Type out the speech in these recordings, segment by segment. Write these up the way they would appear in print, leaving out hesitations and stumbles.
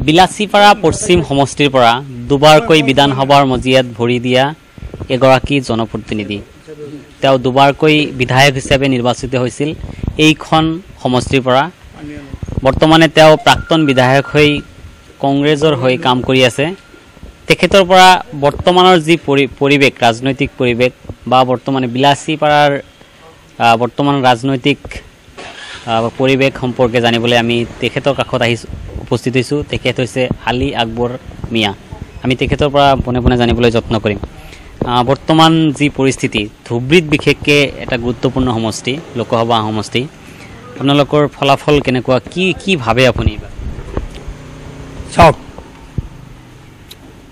বিলাসীপাৰা পশ্চিম সমষ্টিৰ পৰা দুবাৰকৈ বিধানসভাৰ মজিয়াত ভৰি দিয়া এগৰাকী জনপ্ৰতিনিধি। তেওঁ দুবাৰকৈ বিধায়ক হিচাপে নিৰ্বাচিত হৈছিল এইখন সমষ্টিৰ পৰা। বৰ্তমানে তেওঁ প্ৰাক্তন বিধায়ক হৈ কংগ্ৰেছৰ হৈ কাম কৰি আছে। তেখেতৰ পৰা বৰ্তমানৰ যি পৰিৱেশ, ৰাজনৈতিক পৰিৱেশ বা বৰ্তমানে বিলাসীপাৰাৰ বৰ্তমান ৰাজনৈতিক পৰিৱেশ সম্পৰ্কে জানিবলৈ আমি তেখেতৰ কাষত উপস্থিত হৈছোঁ। তেখেত হৈছে আলী আকবৰ মিয়া। আমি তেখেতৰ পৰা পোনে পোনে জানিবলৈ যত্ন কৰিম। বৰ্তমান যি পৰিস্থিতি, ধুবুৰীত বিশেষকৈ এটা গুৰুত্বপূৰ্ণ সমষ্টি, লোকসভা সমষ্টি, আপোনালোকৰ ফলাফল কেনেকুৱা, কি ভাবে আপুনি? চাওক,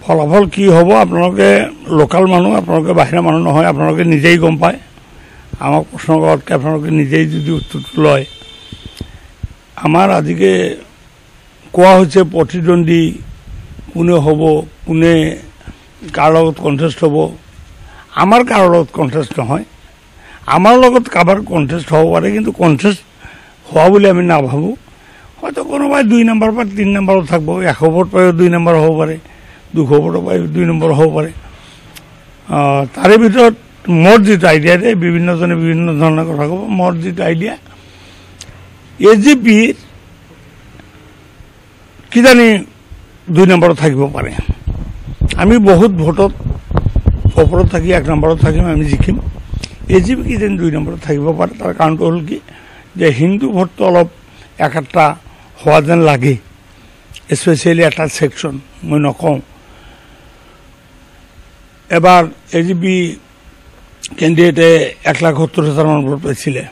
ফলাফল কি হ'ব আপোনালোকে লোকাল মানুহ, আপোনালোকে বাহিৰা মানুহ নহয়, আপোনালোকে নিজেই গম পায়। আমাক প্ৰশ্ন কৰাতকৈ আপোনালোকে নিজেই যদি উত্তৰটো লয়। আমাৰ আজিকে কোৱা হৈছে প্ৰতিদ্বন্দ্বী কোনে হ'ব, কোনে কাৰ লগত কণ্টেষ্ট হ'ব। আমাৰ কাৰো লগত কণ্টেষ্ট নহয়, আমাৰ লগত কাৰোবাৰ কণ্টেষ্ট হ'ব পাৰে, কিন্তু কণ্টেষ্ট হোৱা বুলি আমি নাভাবোঁ। হয়তো কোনোবাই 2 নম্বৰ বা 3 নম্বৰত থাকিব, 100 ভোট পাই 2 নম্বৰ হ'ব পাৰে, 200 ভোট পাই 2 নম্বৰ হ'ব পাৰে। তাৰে ভিতৰত মোৰ যিটো আইডিয়া দেই, বিভিন্নজনে বিভিন্ন ধৰণৰ কথা ক'ব, মোৰ যিটো আইডিয়া AGPৰ কিজানি 2 নম্বৰত থাকিব পাৰে। আমি বহুত ভোটত ওপৰত থাকি 1 নম্বৰত থাকিম, আমি জিকিম। AGP কিজানি 2 নম্বৰত থাকিব পাৰে। তাৰ কাৰণটো হ'ল কি, যে হিন্দু ভোটটো অলপ একাটা হোৱা যেন লাগে, স্পেচিয়েলি এটা ছেকশ্যন। মই নকওঁ, এবাৰ AGP কেণ্ডিডেটে 1,70,000 ভোট পাইছিলে,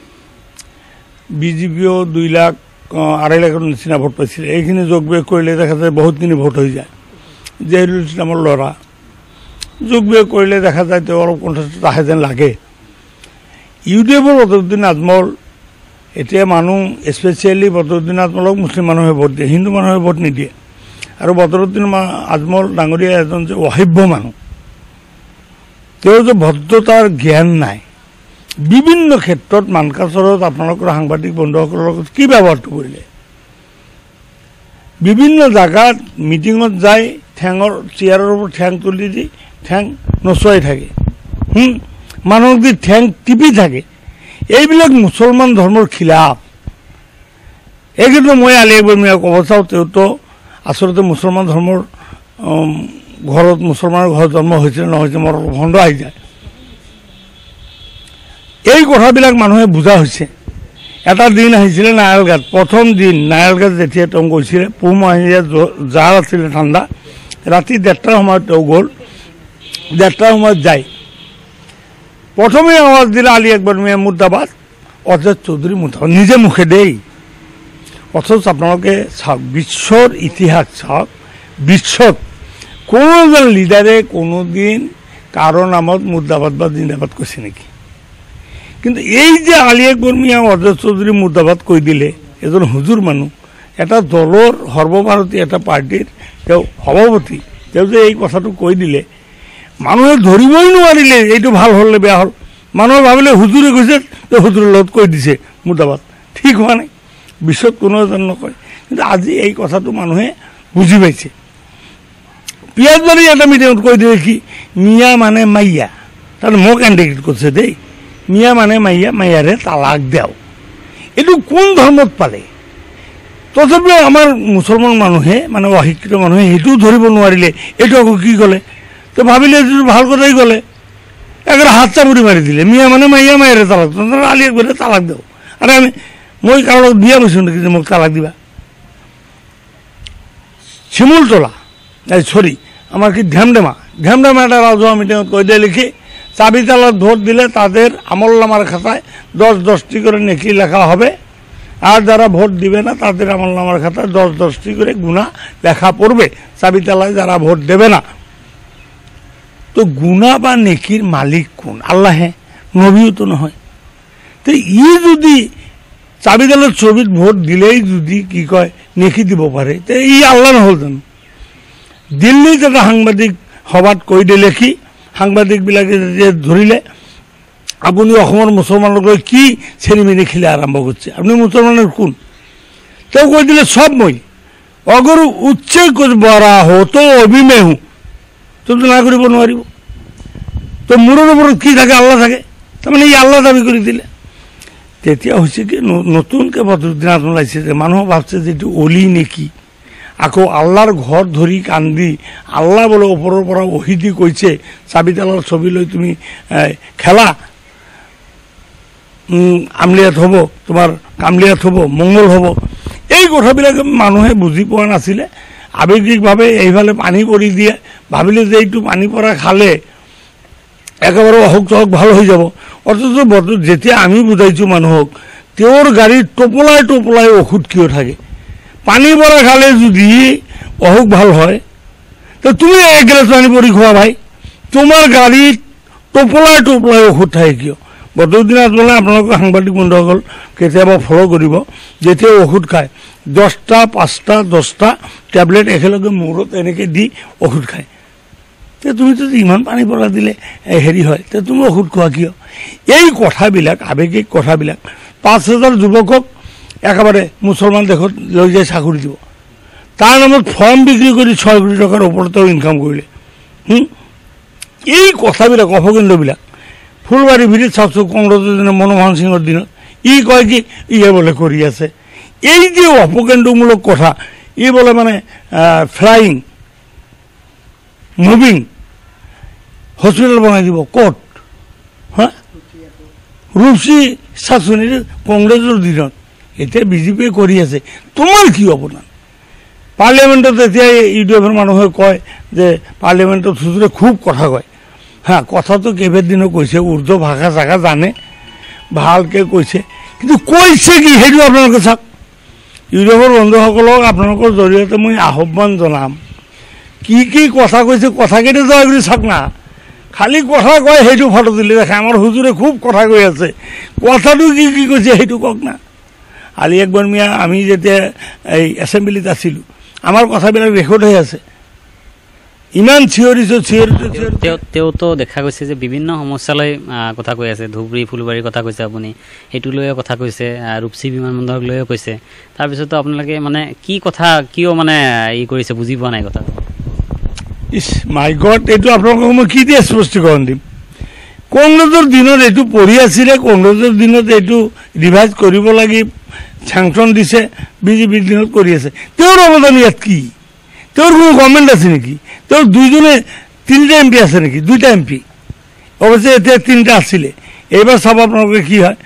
BJPও 2,00,000 2,50,000 নিচিনা ভোট পাইছিলে। এইখিনি যোগ বিয়োগ কৰিলে দেখা যায় বহুতখিনি ভোট হৈ যায়। জহিৰুল ইছলামৰ ল'ৰা, যোগ বিয়োগ কৰিলে দেখা যায় তেওঁ অলপ কণ্টেষ্টত আহে যেন লাগে। UDFৰ বদৰুদ্দিন আজমল, এতিয়া মানুহ স্পেচিয়েলি বদৰুদ্দিন আজমলক মুছলিম মানুহে ভোট দিয়ে, হিন্দু মানুহে ভোট নিদিয়ে। আৰু বদৰুদ্দিন আজমল ডাঙৰীয়া এজন যে অসভ্য মানুহ, তেওঁ যে ভদ্ৰতাৰ জ্ঞান নাই। বিভিন্ন ক্ষেত্ৰত মানকাচৰত আপোনালোকৰ সাংবাদিক বন্ধুসকলৰ লগত কি ব্যৱহাৰটো কৰিলে। বিভিন্ন জাগাত মিটিঙত যায়, ঠেঙৰ চেয়াৰৰ ওপৰত ঠেং তুলি দি ঠেং নচুৱাই থাকে, মানুহক দি ঠেং টিপি থাকে। এইবিলাক মুছলমান ধৰ্মৰ খিলাফ। এই ক্ষেত্ৰত মই আলী আকবৰ মিয়াক ক'ব চাওঁ, তেওঁতো আচলতে মুছলমান ধৰ্মৰ ঘৰত, মুছলমানৰ ঘৰত জন্ম হৈছিলে নহৈছে মোৰ সন্দেহ আহি যায়। এই কথাবিলাক মানুহে বুজা হৈছে। এটা দিন আহিছিলে নায়ালগাত, প্ৰথম দিন নায়ালগাত যেতিয়া তেওঁ গৈছিলে, পুহ মাহীয়া জাল আছিলে ঠাণ্ডা, ৰাতি 1:30টাৰ সময়ত তেওঁ গ'ল। 1:30টাৰ সময়ত যায়, প্ৰথমে আৱাজ দিলে আলী আকবৰ মিয়া মুৰ্দাবাদ, অজয় চৌধুৰী মুৰ্দাবাদ, নিজে মুখে দেই। অথচ আপোনালোকে চাওক, বিশ্বৰ ইতিহাস চাওক, বিশ্বত কোনো এজন লিডাৰে কোনোদিন কাৰো নামত মুৰ্দাবাদ বা জিন্দাবাদ কৈছে নেকি? কিন্তু এই যে আলী আকবৰ মিয়া অজয় চৌধুৰী মুৰ্দাবাদ কৈ দিলে, এজন হুজুৰ মানুহ, এটা দলৰ সৰ্বভাৰতীয় এটা পাৰ্টীৰ তেওঁ সভাপতি, তেওঁ যে এই কথাটো কৈ দিলে, মানুহে ধৰিবই নোৱাৰিলে এইটো ভাল হ'ল নে বেয়া হ'ল। মানুহে ভাবিলে হুজুৰে কৈছে, তেওঁ হুজুৰৰ লগত কৈ দিছে মুৰ্দাবাদ, ঠিক হোৱা নাই। বিশ্বত কোনো এজন নকয়, কিন্তু আজি এই কথাটো মানুহে বুজি পাইছে। পিয়াজবাৰী এটা মিটিঙত কৈ দিলে কি, মিয়া মানে মাইয়া, তাত মোক ইণ্ডিকেট কৰিছে দেই, মিয়া মানে মাইয়া, মাইয়াৰে তালাক দেও। এইটো কোন ধৰ্মত পালে? তথাপিও আমাৰ মুছলমান মানুহে, মানে অশিক্ষিত মানুহে সেইটোও ধৰিব নোৱাৰিলে। এইটো আকৌ কি ক'লে, তো ভাবিলে এইটো ভাল কথাই ক'লে, একেবাৰে হাত চাপৰি মাৰি দিলে, মিয়া মানে মাইয়া, মাইয়াৰে তালাক, আলী আকবৰে তালাক দেও। আৰু মই কাৰো লগত বিয়া বৈছোঁ নেকি যে মোক তালাক দিবা? শিমুলতলা, চৰি আমার কি ঢেমডেমা একটা রাজহুয়া মিটিংত কৈ দিয়ে লিখি, চাবি তালাত ভোট দিলে তাদের আমল নামার খাতায় 10-10টি করে নেকি লেখা হবে, আর যারা ভোট দিবে না তাদের আমল নামার খাতায় 10-10টি করে গুণা লেখা পড়বে। চাবি তালায় যারা ভোট দেবে না, তো গুণা বা নেকির মালিক কোন? আল্লাহে, নবীও তো নহয়। তো যদি চাবি তালার ছবিত ভোট দিলেই যদি কি কয় নেকি দিব পারে, তো আল্লাহ নহল জানো? দিল্লীত এটা সাংবাদিক সভাত কৈ দিলে কি, সাংবাদিকবিলাকে যেতিয়া ধৰিলে, আপুনি অসমৰ মুছলমানক লৈ কি চেৰিমেনি খেলি আৰম্ভ কৰিছে, আপুনি মুছলমানৰ কোন? তেওঁ কৈ দিলে চব মই अगर उच्चे कुछ बड़ा हो तो अभी मैं हूँ तो ना কৰিব নোৱাৰিব তো মূৰৰ ওপৰত কি থাকে আল্লাহ থাকে তাৰমানে এই আল্লাহ দাবী কৰি দিলে তেতিয়া হৈছে কি নতুনকৈ বদৰুদ্দিন ওলাইছে যে মানুহ ভাবছে যে এইটো অলি নেকি আকৌ আল্লাহৰ ঘৰ ধৰি কান্দি আল্লাহ বোলে ওপৰৰ পৰা ওহি দি কৈছে চাবিতালাৰ ছবি লৈ তুমি খেলা আমলিয়াত হ'ব তোমাৰ কামলিয়াত হ'ব মংগল হ'ব এই কথাবিলাক মানুহে বুজি পোৱা নাছিলে আৱেগিকভাৱে এইফালে পানী পৰি দিয়ে ভাবিলে যে এইটো পানী পৰা খালে একেবাৰে অসুখ চসুখ ভাল হৈ যাব অথচ যেতিয়া আমি বুজাইছোঁ মানুহক তেওঁৰ গাড়ীত টোপলাই টোপলাই ঔষধ কিয় থাকে পানী পৰা খালে যদি অসুখ ভাল হয় তো তুমি এক গিলাচ পানী পৰি খোৱা ভাই তোমাৰ গাড়ীত টোপলাই টোপলাই ঔষধ থাকে কিয় বদৰুদ্দিন আজমলে আপোনালোকৰ সাংবাদিক বন্ধুসকল কেতিয়াবা ফ'ল' কৰিব যেতিয়া ঔষধ খায় 10টা 5টা 10টা টেবলেট একেলগে মূৰত এনেকৈ দি ঔষধ খায় তে তুমিতো ইমান পানী পৰা দিলে হেৰি হয় তে তুমি ঔষধ খোৱা কিয় এই কথাবিলাক আৱেগিক কথাবিলাক 5,000 যুৱকক একেবাৰে মুছলমান দেশত লৈ যায় চাকৰি দিব তাৰ নামত ফৰ্ম বিক্ৰী কৰি 6 কোটি টকাৰ ওপৰতেও ইনকাম কৰিলে এই কথাবিলাক অপকেন্দ্ৰবিলাক ফুলবাৰী ভিৰিত চাওকচোন কংগ্ৰেছৰ দিনত মনমোহন সিঙৰ দিনত ই কয় কি ইয়ে বোলে কৰি আছে এই যে অপকেন্দ্ৰমূলক কথা ই বোলে মানে ফ্লাইং মুভিং হস্পিটেল বনাই দিব ক'ত হা ৰূপসী চাচোন এইটো কংগ্ৰেছৰ দিনত এতিয়া বিজেপিয়ে কৰি আছে তোমাৰ কি অৱদান পাৰ্লিয়ামেণ্টত এতিয়া ইউডিএফৰ মানুহে কয় যে পাৰ্লিয়ামেণ্টত হুজুৰে খুব কথা কয় হা কথাটো কেইবাদিনো কৈছে উৰ্দু ভাষা চাষা জানে ভালকৈ কৈছে কিন্তু কৈছে কি সেইটো আপোনালোকে চাওক ইউৰোপৰ বন্ধুসকলক আপোনালোকৰ জৰিয়তে মই আহ্বান জনাম কি কথা কৈছে কথাকেইটা যোৱা বুলি চাওক না খালি কথা কয় সেইটো ফটো তুলি দেখে আমাৰ হুজুৰে খুব কথা কৈ আছে কথাটো কি কৈছে সেইটো কওক না আলি আকবৰ মিয়া আমি যেতিয়া এই এছেম্বলিত আছিলোঁ আমাৰ কথাবিলাক ৰেকৰ্ড হৈ আছে ইমান চিঞৰিছোঁ তেওঁতো দেখা গৈছে যে বিভিন্ন সমস্যালৈ কথা কৈ আছে ধুবুৰী ফুলবাৰীৰ কথা কৈছে আপুনি সেইটো লৈও কথা কৈছে ৰূপসী বিমানবন্দৰক লৈও কৈছে তাৰপিছতো আপোনালোকে মানে কি কথা কিয় মানে ই কৰিছে বুজি পোৱা নাই কথা ইছ মাই গড এইটো আপোনালোকক মই কি দিয়ে স্পষ্টীকৰণ দিম কংগ্ৰেছৰ দিনত এইটো পঢ়ি আছিলে কংগ্ৰেছৰ দিনত এইটো ৰিভাইজ কৰিব লাগি চেংচন দিছে বিজেপিৰ দিনত কৰি আছে তেওঁৰ অৱদান ইয়াত কি তেওঁৰ কোনো গভৰ্ণমেণ্ট আছে নেকি তেওঁৰ দুইজনে 3টা MP আছে নেকি 2টা MP অৱশ্যে এতিয়া 3টা আছিলে এইবাৰ চাব আপোনালোকে কি হয়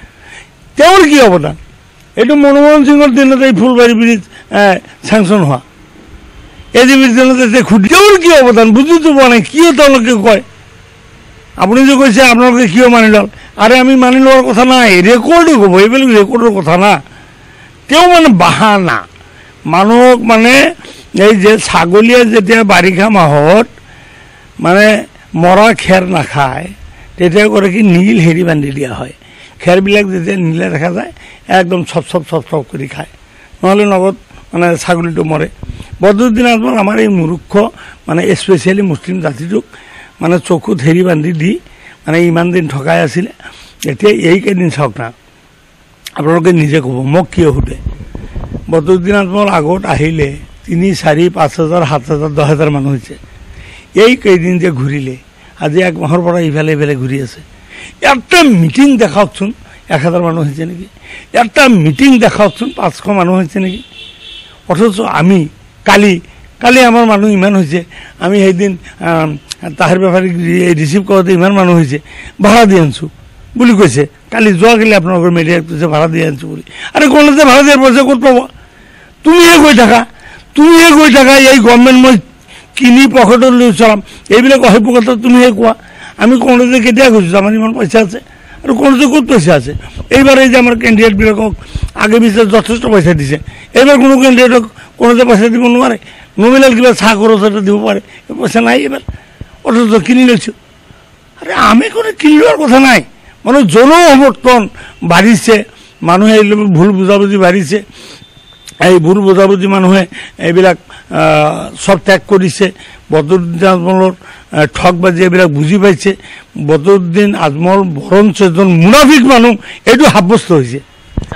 তেওঁৰ কি অৱদান এইটো মনমোহন সিঙৰ দিনত এই ফুলবাৰী ব্ৰিজ চেংচন হোৱা এজিবিৰ দিনত এতিয়া খুদি তেওঁৰ কি অৱদান বুজিতো পোৱা নাই কিয় তেওঁলোকে কয় আপুনি যে কৈছে আপোনালোকে কিয় মানি ল'ল আৰে আমি মানি লোৱাৰ কথা নাই ৰেকৰ্ডো ক'ব এইবিলাক ৰেকৰ্ডৰ কথা না তেওঁ মানে বাহানা মানুহক মানে এই যে ছাগলীয়ে যেতিয়া বাৰিষা মাহত মানে মৰা খেৰ নাখায় তেতিয়া কৰে কি নীল হেৰি বান্ধি দিয়া হয় খেৰবিলাক যেতিয়া নীলে দেখা যায় একদম চপ কৰি খায় নহ'লে লগত মানে ছাগলীটো মৰে বদৰুদ্দিন আজমল আমাৰ এই মূৰ্খ মানে স্পেচিয়েলি মুছলিম জাতিটোক মানে চকুত হেৰি বান্ধি দি মানে ইমান দিন ঠকাই আছিলে এতিয়া এইকেইদিন চাওক না আপোনালোকে নিজে ক'ব মোক কিয় সোধে বদৰুদ্দিন আজমল আগত আহিলে 3, 4, 5,000, 7,000, 10,000 মানুহ হৈছে এই কেইদিন যে ঘূৰিলে আজি 1 মাহৰ পৰা ইফালে ইফালে ঘূৰি আছে এটা মিটিং দেখাওকচোন 1,000 মানুহ হৈছে নেকি এটা মিটিং দেখাওকচোন 500 মানুহ হৈছে নেকি অথচ আমি কালি আমাৰ মানুহ ইমান হৈছে আমি সেইদিন তাহেৰ বেপাৰীক ৰিচিভ কৰোঁতে ইমান মানুহ হৈছে ভাড়া দি আনিছোঁ বুলি কৈছে কালি যোৱাকালি আপোনালোকৰ মিডিয়াত কৈছে ভাড়া দি আনিছোঁ বুলি আৰে কলেজে ভাড়া দিয়াৰ পইচা ক'ত পাব তুমিহে কৈ থাকা এই গভৰ্ণমেণ্ট মই কিনি পকেটত লৈ চলাম এইবিলাক অসভ্য কথা তুমিহে কোৱা আমি কংগ্ৰেছে কেতিয়া কৈছোঁ আমাৰ ইমান পইচা আছে আৰু কংগ্ৰেছে ক'ত পইচা আছে এইবাৰ এই যে আমাৰ কেণ্ডিডেটবিলাকক আগে পিছে যথেষ্ট পইচা দিছে এইবাৰ কোনো কেণ্ডিডেটক কংগ্ৰেছে পইচা দিব নোৱাৰে নমিনেল কিবা চাহ খৰচ এটা দিব পাৰে পইচা নাই এইবাৰ অথচ কিনি লৈছোঁ আৰে আমি কোনো কিনি লোৱাৰ কথা নাই মানে জনসমৰ্থন বাঢ়িছে মানুহে ভুল বুজাবুজি বাঢ়িছে এই ভুল বুজাবুজি মানুহে এইবিলাক সব ত্যাগ কৰিছে বদৰুদ্দিন আজমলৰ ঠকবাজি এইবিলাক বুজি পাইছে বদৰুদ্দিন আজমল বৰঞ্চ এজন মুনাফিক মানুহ এইটো সাব্যস্ত হৈছে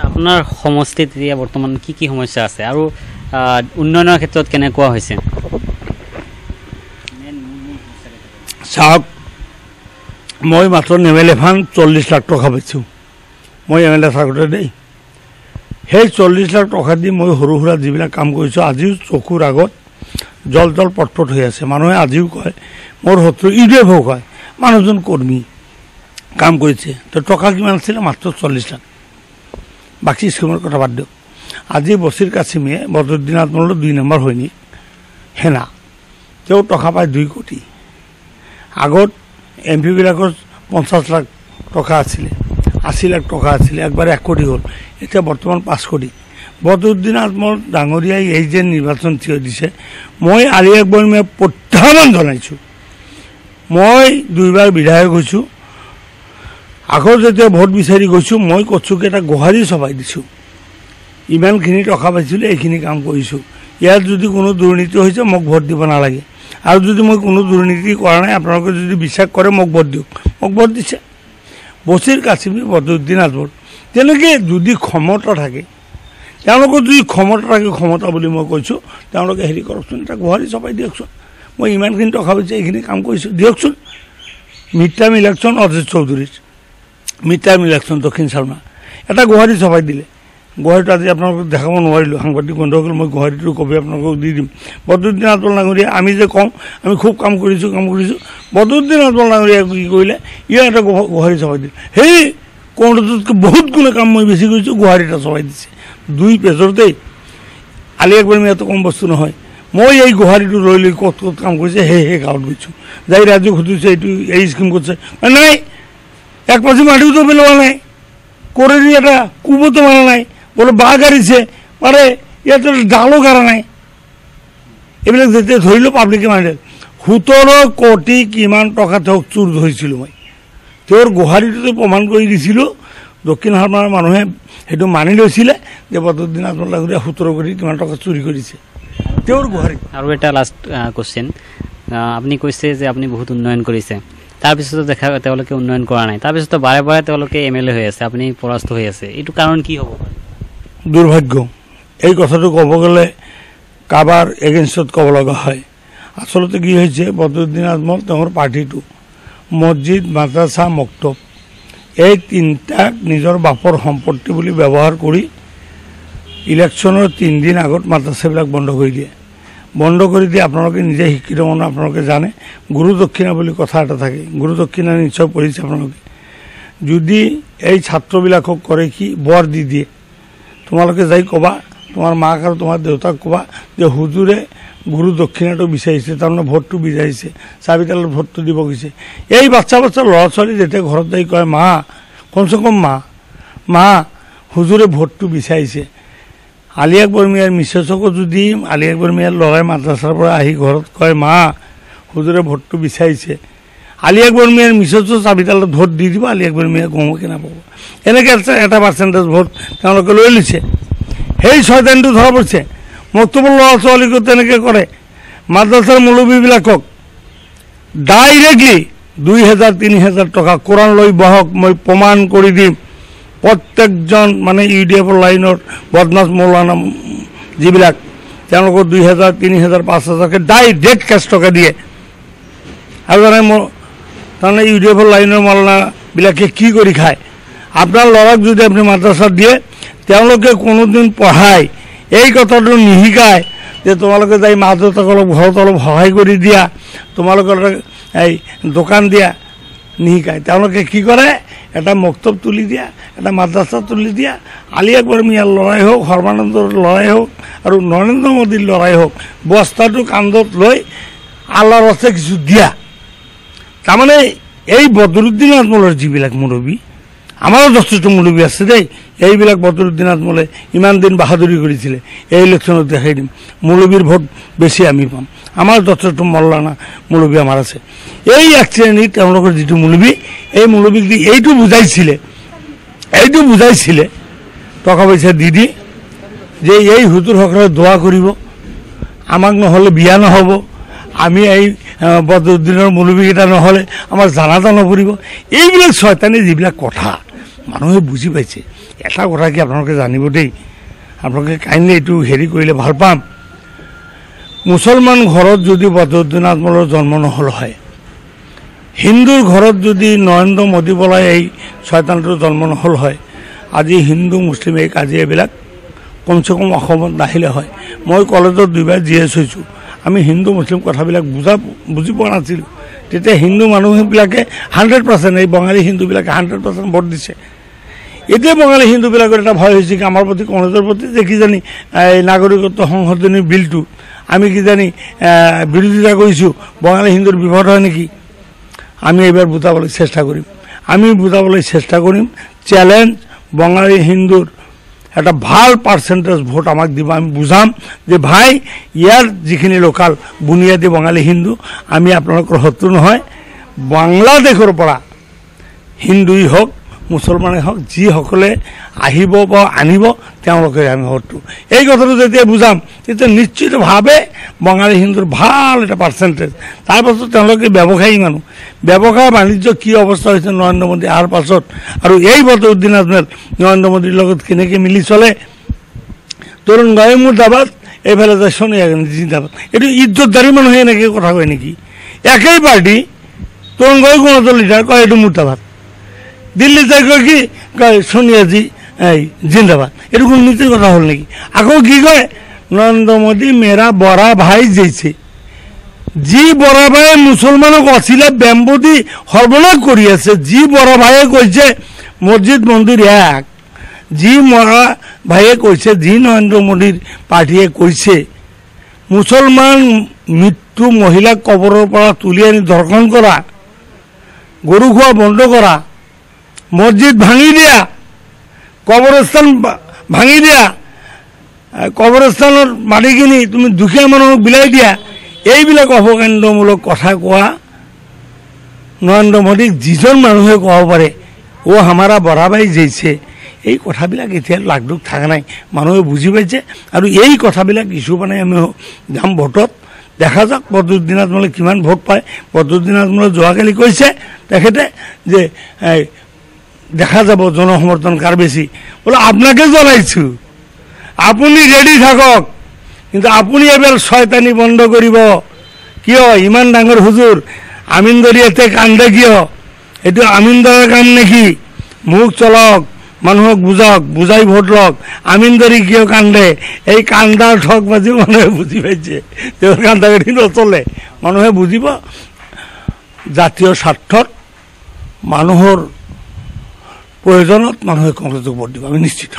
আপোনাৰ সমষ্টিত এতিয়া বৰ্তমান কি সমস্যা আছে আৰু উন্নয়নৰ ক্ষেত্ৰত কেনেকুৱা হৈছে? চাওক, মই মাত্ৰ নেমেল এখন 40 লাখ টকা পাইছোঁ। মই MLA থাকোঁতে দেই, সেই 40 লাখ টকা দি মই সৰু সুৰা যিবিলাক কাম কৰিছোঁ আজিও চকুৰ আগত জল জল পটপট হৈ আছে। মানুহে আজিও কয়, মোৰ শত্ৰু UDF কয়, মানুহজন কৰ্মী কাম কৰিছে। তো টকা কিমান আছিলে? মাত্ৰ 40 লাখ। বাকী স্কিমৰ কথা বাদ দিয়ক। আজি বছিৰ কাছিমে বদৰুদ্দিন আজমলৰ 2 নম্বৰ সৈনিক সেনা, তেওঁ টকা পায় 2 কোটি। আগত MP বিলাকৰ 50 লাখ টকা আছিলে, 80 লাখ টকা আছিলে, একবাৰ 1 কোটি হ'ল, এতিয়া বৰ্তমান 5 কোটি। বদৰুদ্দিন আজমল ডাঙৰীয়াই এই যে নিৰ্বাচন থিয় দিছে, মই আলি আকবৰ মিয়াক প্ৰত্যাহ্বান জনাইছোঁ। মই 2বাৰ বিধায়ক হৈছোঁ, আকৌ যেতিয়া ভোট বিচাৰি গৈছোঁ মই কচুকেইটা গোহাৰি চপাই দিছোঁ। ইমানখিনি টকা পাইছিলোঁ, এইখিনি কাম কৰিছোঁ। ইয়াত যদি কোনো দুৰ্নীতি হৈছে মোক ভোট দিব নালাগে, আৰু যদি মই কোনো দুৰ্নীতি কৰা নাই আপোনালোকে যদি বিশ্বাস কৰে মোক ভোট দিয়ক। মোক ভোট দিছে বছিৰ কাছিমি, বদৰুদ্দিন আজমল। তেনেকৈ যদি ক্ষমতা থাকে, তেওঁলোকৰ যদি ক্ষমতা থাকে, ক্ষমতা বুলি মই কৈছোঁ, তেওঁলোকে হেৰি কৰকচোন, এটা গোহাৰি চপাই দিয়কচোন। মই ইমানখিনি টকা পাইছোঁ, এইখিনি কাম কৰিছোঁ, দিয়কচোন। মিড টাৰ্ম ইলেকশ্যন অজিত চৌধুৰীৰ, মিড টাৰ্ম ইলেকশ্যন দক্ষিণ চালমা, এটা গোহাৰি চপাই দিলে। গোহাৰিটো আজি আপোনালোকক দেখাব নোৱাৰিলোঁ, সাংবাদিক বন্ধুসকল, মই গোহাৰিটোৰ কপি আপোনালোকক দি দিম। বদৰুদ্দিন আজমল ডাঙৰীয়া, আমি যে কওঁ আমি খুব কাম কৰিছোঁ, বদৰুদ্দিন আজমল ডাঙৰীয়াই কি কৰিলে, ইয়াৰ এটা গোহাৰি চপাই দিলে। সেই কৰোঁতাতকৈ বহুত গুণে কাম মই বেছি কৰিছোঁ, গোহাৰি এটা চপাই দিছে 2 পেজতেই। আলি আকবৰ মিয়াটো কম বস্তু নহয়। মই এই গোহাৰিটো লৈ লৈ ক'ত ক'ত কাম কৰিছে সেই গাঁৱত গৈছোঁ, যাই ৰাইজক সুধিছোঁ এইটো এই স্কিম কৰিছে, নাই 1 পাচি মাটিওতো পেলোৱা নাই, কৰেৰী এটা কোবতো মাৰা নাই, বোলে বাঘ গাড়িছে পাৰে, ইয়াতে ডালো গাৰা নাই। এইবিলাক যেতিয়া ধৰিলোঁ পাব্লিকে মাৰিলে 17 কোটি কিমান টকা তেওঁক চুৰ ধৰিছিলোঁ মই। তেওঁৰ গোহাৰিটোতে প্ৰমাণ কৰি দিছিলোঁ, দক্ষিণ চালমাৰ মানুহে সেইটো মানি লৈছিলে যে বদৰুদ্দিন আজমল ডাঙৰীয়া 17 কোটি কিমান টকা চুৰি কৰিছে তেওঁৰ গোহাৰি। আৰু এটা লাষ্ট কুৱেশ্যন, আপুনি কৈছে যে আপুনি বহুত উন্নয়ন কৰিছে, তাৰপিছতো তেওঁলোকে উন্নয়ন কৰা নাই, তাৰপিছতো বাৰে বাৰে তেওঁলোকে MLA হৈ আছে, আপুনি পৰাস্ত হৈ আছে, এইটো কাৰণ কি হ'ব পাৰে? দুৰ্ভাগ্য। এই কথাটো ক'ব গ'লে কাৰোবাৰ এগেইনষ্টত ক'ব লগা হয়। আচলতে কি হৈছে, বদৰুদ্দিন আজমল তেওঁৰ পাৰ্টিটো মছজিদ, মাদ্ৰাছা, মক্তব, এই 3টাক নিজৰ বাপৰ সম্পত্তি বুলি ব্যৱহাৰ কৰি ইলেকশ্যনৰ 3 দিন আগত মাদ্ৰাছাবিলাক বন্ধ কৰি দিয়ে। বন্ধ কৰি দিয়ে, আপোনালোকে নিজে শিক্ষিত মানুহ, আপোনালোকে জানে গুৰু দক্ষিণা বুলি কথা এটা থাকে, গুৰু দক্ষিণা নিশ্চয় পঢ়িছে আপোনালোকে। যদি এই ছাত্ৰবিলাকক কৰে কি, বৰ দি দিয়ে। তোমালোকে যাই ক'বা, তোমাৰ মাক আৰু তোমাৰ দেউতাক ক'বা যে হুজুৰে গুৰু দক্ষিণাটো বিচাৰিছে, তাৰমানে ভোটটো বিচাৰিছে, চাবিতালত ভোটটো দিব গৈছে। এই বাচ্চা ল'ৰা ছোৱালী যেতিয়া ঘৰত যাই কয়, মা কমচে কম মা হুজুৰে ভোটটো বিচাৰিছে। আলি আকবৰ মিয়াৰ মিছেছকো যদি আলি আকবৰ মিয়াৰ ল'ৰাই মাদ্ৰাছাৰ পৰা আহি ঘৰত কয়, মা হুজুৰে ভোটটো বিচাৰিছে, আলি আকবৰ মিয়াৰ মিছেছো চাবিতালত ভোট দি দিব, আলি আকবৰ মিয়াই গমকে নাপাব। এনেকৈ এটা পাৰ্চেণ্টেজ ভোট তেওঁলোকে লৈ লৈছে। সেই ছয়তানটো ধৰা পৰিছে। মক্তবৰ ল'ৰা ছোৱালীকো তেনেকৈ কৰে। মাদ্ৰাছাৰ মুৰব্বীবিলাকক ডাইৰেক্টলি 2000-3000 টকা কোৰাণ লৈ বহক, মই প্ৰমাণ কৰি দিম। প্ৰত্যেকজন মানে UDF লাইনৰ বদমাছ মৌলানা যিবিলাক, তেওঁলোকক 2000, 3000, 5000কে ডাইৰেক্ট কেছ টকা দিয়ে। আৰু তাৰমানে UDF লাইনৰ মৌলানাবিলাকে কি কৰি খায়, আপোনাৰ ল'ৰাক যদি আপুনি মাদ্ৰাছাত দিয়ে, তেওঁলোকে কোনোদিন পঢ়ায় এই কথাটো নিশিকায় যে তোমালোকে যাই মা দেউতাক অলপ ঘৰত অলপ সহায় কৰি দিয়া, তোমালোকৰ এই দোকান দিয়া, নিশিকায়। তেওঁলোকে কি কৰে, এটা মক্তব তুলি দিয়া, এটা মাদ্ৰাছা তুলি দিয়া, আলি আকবৰ মিয়াৰ ল'ৰাই হওক, সৰ্বানন্দৰ ল'ৰাই হওক আৰু নৰেন্দ্ৰ মোদীৰ ল'ৰাই হওক, বস্তাটো কান্ধত লৈ আল্লাহৰ ৰাস্তাত কিছু দিয়া। তাৰমানে এই বদৰুদ্দিন আজমলৰ যিবিলাক মুৰব্বী, আমাৰো যথেষ্ট মুৰব্বী আছে দেই, এইবিলাক বদৰুদ্দিন আজমলে ইমান দিন বাহাদুৰি কৰিছিলে, এই ইলেকশ্যনত দেখাই দিম, মুৰব্বীৰ ভোট বেছি আমি পাম। আমাৰ যথেষ্ট মৌলানা মুৰব্বী আমাৰ আছে। এই এক শ্ৰেণীৰ তেওঁলোকৰ যিটো মুৰব্বী, এই মুৰব্বীক দি এইটো বুজাইছিলে টকা পইচা দি যে এই হুজুৰসকলে দোৱা কৰিব, আমাক নহ'লে বিয়া নহ'ব, আমি এই বদৰুদ্দিনৰ মুৰব্বীকেইটা নহ'লে আমাৰ জানাজা নপৰিব। এইবিলাক ছয়তানি যিবিলাক কথা মানুহে বুজি পাইছে। এটা কথা কি আপোনালোকে জানিব দেই, আপোনালোকে কাইণ্ডলি এইটো হেৰি কৰিলে ভাল পাম। মুছলমান ঘৰত যদি বদৰুদ্দিন আজমলৰ জন্ম নহ'ল হয়, হিন্দুৰ ঘৰত যদি নৰেন্দ্ৰ মোদী বোলা এই ছয়তানটোৰ জন্ম নহ'ল হয়, আজি হিন্দু মুছলিম এই কাজিয়াবিলাক কমচে কম অসমত নাহিলে হয়। মই কলেজত 2 বাৰ GS হৈছোঁ। আমি হিন্দু মুছলিম কথাবিলাক বুজি পোৱা নাছিলোঁ। তেতিয়া হিন্দু মানুহবিলাকে 100%, এই বঙালী হিন্দুবিলাকে 100% ভোট দিছে। এতিয়া বঙালী হিন্দুবিলাকৰ এটা ভয় হৈছে কি আমাৰ প্ৰতি, কংগ্ৰেছৰ প্ৰতি, যে কিজানি এই নাগৰিকত্ব সংশোধনী বিলটো আমি কিজানি বিৰোধিতা কৰিছোঁ, বঙালী হিন্দুৰ বিপদ হয় নেকি। আমি এইবাৰ বুজাবলৈ চেষ্টা কৰিম। চ্যালেঞ্জ, বঙালী হিন্দুৰ এটা ভাল পাৰ্চেণ্টেজ ভোট আমাক দিব। আমি বুজাম যে ভাই, ইয়াৰ যিখিনি লোকাল বুনিয়াদী বঙালী হিন্দু, আমি আপোনালোকৰ শত্ৰু নহয়। বাংলাদেশৰ পৰা হিন্দুই হওক মুছলমানেই হওক, যিসকলে আহিব বা আনিব তেওঁলোকে আমি শত্ৰু। এই কথাটো যেতিয়া বুজাম তেতিয়া নিশ্চিতভাৱে বঙালী হিন্দুৰ ভাল এটা পাৰ্চেণ্টেজ। তাৰপাছত তেওঁলোকে ব্যৱসায়ী মানুহ, ব্যৱসায় বাণিজ্য কি অৱস্থা হৈছে নৰেন্দ্ৰ মোদী অহাৰ পাছত, আৰু এই বদৰুদ্দিন আজমল নৰেন্দ্ৰ মোদীৰ লগত কেনেকৈ মিলি চলে। তৰুণ গগৈ মুৰ্দাবাদ, এইফালে যায় সোনিয়া গান্ধী জিন্দাবাদ। এইটো ইজ্জতদাৰী মানুহে এনেকৈ কথা কয় নেকি? একেই পাৰ্টি, তৰুণ গগৈ গণতন্ত্ৰ লিডাৰ কয় এইটো মুৰ্দাবাদ, দিল্লীত যাই কয় কি কয় সোনিয়াজী এই জিন্দাবাদ। এইটো কোনো নীতিৰ কথা হ'ল নেকি? আকৌ কি কয় নৰেন্দ্ৰ মোদী মেৰা বৰা ভাই জেইছে। যি বৰা ভাইয়ে মুছলমানক অচিলে বেম্বু দি সৰ্বনাশ কৰি আছে, যি বৰা ভাইয়ে কৈছে মছজিদ মন্দিৰ এক, যি বৰা ভাইয়ে কৈছে, যি নৰেন্দ্ৰ মোদীৰ পাৰ্টীয়ে কৈছে মুছলমান মৃত্যু মহিলাক কবৰৰ পৰা তুলি আনি ধৰ্ষণ কৰা, গৰু খোৱা বন্ধ কৰা, মছজিদ ভাঙি দিয়া, কবৰস্থান ভাঙি দিয়া, কবৰস্থানৰ মাটিখিনি তুমি দুখীয়া মানুহক বিলাই দিয়া, এইবিলাক অপকাণ্ডমূলক কথা কোৱা নৰেন্দ্ৰ মোদীক যিজন মানুহে ক'ব পাৰে ও হামাৰা বৰা ভাই জেইছে, এই কথাবিলাক এতিয়া লাগ-দুখ থকা নাই, মানুহে বুজি পাইছে। আৰু এই কথাবিলাক ইছ্যু বনাই আমি যাম ভোটত। দেখা যাওক বদৰুদ্দিন আজমলে কিমান ভোট পায়। বদৰুদ্দিন আজমলে যোৱাকালি কৈছে তেখেতে যে দেখা যাব জনসমৰ্থন কাৰ বেছি। বোলে আপোনাকে জনাইছোঁ, আপুনি ৰেডি থাকক, কিন্তু আপুনি এবাৰ ছয়তানি বন্ধ কৰিব। কিয় ইমান ডাঙৰ হুজুৰ আমিনদাৰী ইয়াতে কান্দে কিয়? এইটো আমিনদাৰৰ কাম নেকি? মুখ চলক, মানুহক বুজাওক, বুজাই ভোট লওক। আমিনদাৰী কিয় কান্দে? এই কান্দাৰ ঠক বাজি মানুহে বুজি পাইছে, তেওঁৰ কান্দাকাটি নচলে। মানুহে বুজিব জাতীয় স্বাৰ্থত মানুহৰ প্ৰয়োজনত মানুহে কংগ্ৰেছক ভোট দিব, আমি নিশ্চিত।